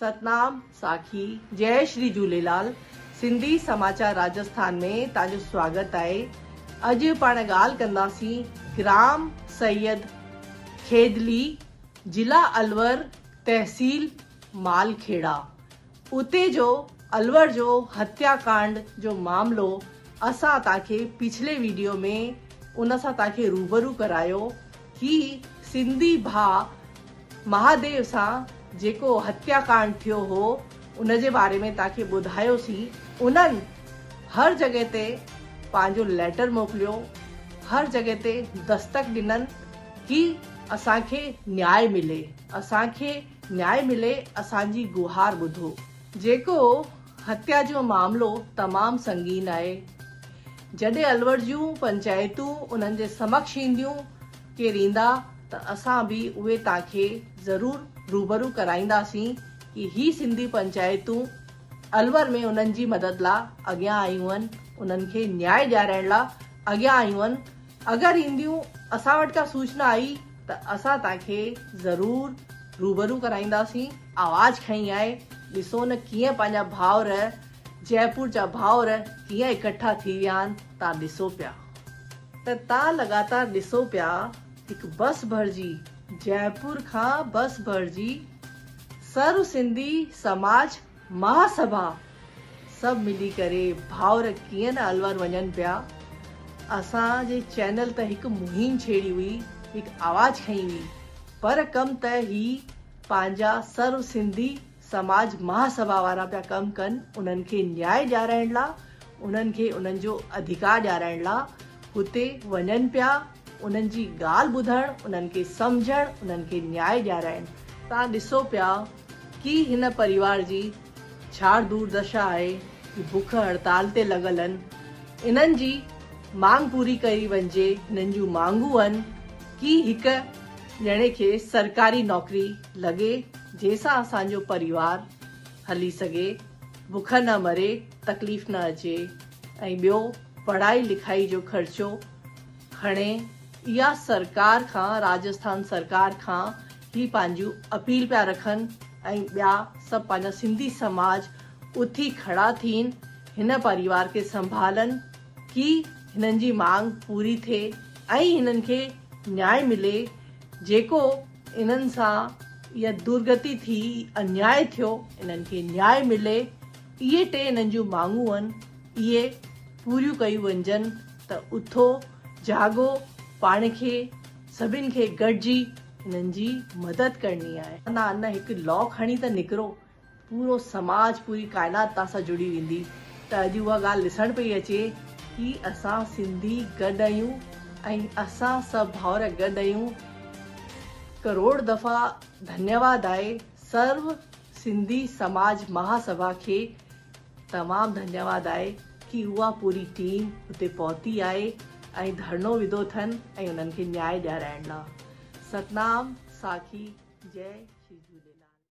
सतनाम साखी जय श्री झूलेलाल। सिंधी समाचार राजस्थान में ताजो स्वागत है। अज पाण गाल कंदासी ग्राम सैयद खेदली, जिला अलवर, तहसील मालखेड़ा। उते जो अलवर जो हत्याकांड जो मामलो असां ताके पिछले वीडियो में उन सां ताके रूबरू करायो कि सिंधी भा महादेव सां जेको हत्याकांड थियो हो उन जे बारे में ताके ॿुधायोसीं। उन्हनि हर जगह ते पंहिंजो लेटर मोकिलियो, हर जगह ते दस्तक ॾिननि कि असांखे न्याय मिले, असांखे न्याय मिले, असांजी गुहार ॿुधो। जेको हत्या जो मामलो तमामु संगीन आहे। जॾहिं अलवर जूं पंचायतूं उन्हनि जे समक्ष ईंदियूं, केर ईंदा त असां बि उहे तव्हांखे ज़रूर रूबरू कराईंदासीं कि ही सिंधी पंचायतूं अलवर में उन्हनि जी मदद लाइ अॻियां आयूं आहिनि, उन्हनि खे न्याय ॾियाराइण लाइ अॻियां आयूं आहिनि। अगरि ईंदियूं असां वटि का सूचना आई त असां तव्हांखे ज़रूर रूबरू कराईंदासीं। आवाज़ खई आहे, ॾिसो न कीअं पंहिंजा भाउर, जयपुर जा भाउर कीअं इकट्ठा थी विया आहिनि। तव्हां ॾिसो पिया त तव्हां लगातार ॾिसो पिया हिकु बस भरिजी, जयपुर खां बस भरिजी सर्व सिंधी समाज महासभा सभु मिली करे भाउर कीअं न अलवर वञनि पिया। असांजे चैनल त हिकु मुहिम छेड़ी हुई, हिकु आवाज़ खई हुई, पर कम त ही पंहिंजा सर्व सिंधी समाज महासभा वारा पिया कमु कनि, उन्हनि खे न्याय ॾियाराइण लाइ, उन्हनि खे उन्हनि जो अधिकार ॾियाराइण लाइ हुते वञनि पिया, उन्हनि जी ॻाल्हि ॿुधण, उन्हनि खे सम्झण, उन्हनि खे न्याय ॾियाराइण। तव्हां ॾिसो पिया कि हिन परिवार जी छा दुर्दशा आहे कि बुख हड़ताल ते लॻल आहिनि। इन्हनि जी मांग पूरी करी वञे। हिननि जूं मांगूं आहिनि कि हिकु ॼणे खे सरकारी नौकरी लॻे जंहिंसां असांजो परिवार हली सघे, बुख न मरे, तकलीफ़ न अचे, ऐं ॿियो पढ़ाई लिखाई जो ख़र्चो खणे। इहा सरकार खां, राजस्थान सरकार खां ही पंहिंजूं अपील पिया रखनि, ऐं ॿिया सभु पंहिंजा सिंधी समाज उथी खड़ा थियनि, हिन परिवार खे संभालनि कि हिननि जी मांग पूरी थिए ऐं हिननि खे न्याय मिले। जेको इन्हनि सां इहा दुर्गति थी, अन्याय थियो, इन्हनि खे न्याय मिले। इहे टे इन्हनि जूं मांगूं आहिनि, इहे पूरियूं कयूं वञजनि त उथो जागो, पाण खे सभिनि खे गॾिजी हिननि जी मदद करणी आहे। न हिकु लॉ खणी त निकिरो, पूरो समाज, पूरी काइनात तव्हां सां जुड़ी वेंदी। त अॼु उहा ॻाल्हि ॾिसण पई अचे कि असां सिंधी गॾु आहियूं ऐं असां सभु भाउर गॾु आहियूं। करोड़ दफ़ा धन्यवाद आहे सर्व सिंधी समाज महासभा खे, तमामु धन्यवाद आहे कि उहा पूरी टीम हुते पहुती आहे ऐं धरनो विधो अथनि ऐं उन्हनि खे न्याय ॾियाराइण लाइ। सतनाम साखी जय श्री झूलेलाल।